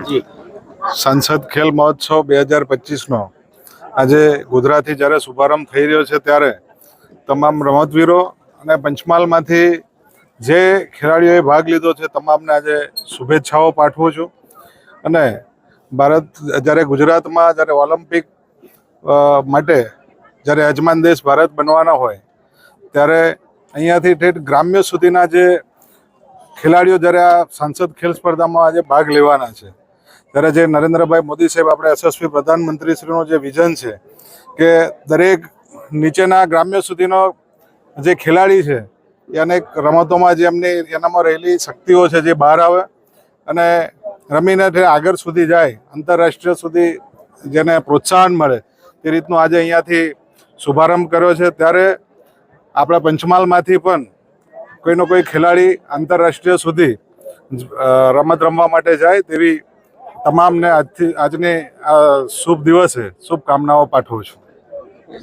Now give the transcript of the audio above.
જી સંસદ ખેલ મહોત્સવ 2025નો આજે ગોધરાથી જ્યારે શુભારંભ થઈ રહ્યો છે ત્યારે તમામ રમતવીરો અને પંચમહાલમાંથી જે ખેલાડીઓએ ભાગ લીધો છે તમામને આજે શુભેચ્છાઓ પાઠવું છું. અને ભારત જ્યારે ગુજરાતમાં જ્યારે ઓલિમ્પિક માટે જ્યારે યજમાન દેશ ભારત બનવાના હોય ત્યારે અહીંયાથી ઠેઠ ગ્રામ્ય સુધીના જે ખેલાડીઓ જ્યારે આ સાંસદ ખેલ સ્પર્ધામાં આજે ભાગ લેવાના છે ત્યારે જે નરેન્દ્રભાઈ મોદી સાહેબ આપણે યશસ્વી પ્રધાનમંત્રીશ્રીનું જે વિઝન છે કે દરેક નીચેના ગ્રામ્ય સુધીનો જે ખેલાડી છે એ અનેક રમતોમાં જે એમની એનામાં રહેલી શક્તિઓ છે જે બહાર આવે અને રમીને આગળ સુધી જાય, આંતરરાષ્ટ્રીય સુધી જેને પ્રોત્સાહન મળે તે રીતનું આજે અહીંયાથી શુભારંભ કર્યો છે. ત્યારે આપણા પંચમહાલમાંથી પણ કોઈનો કોઈ ખેલાડી આંતરરાષ્ટ્રીય સુધી રમત રમવા માટે જાય તેવી તમામને આજની શુભ દિવસે શુભકામનાઓ પાઠવું છું.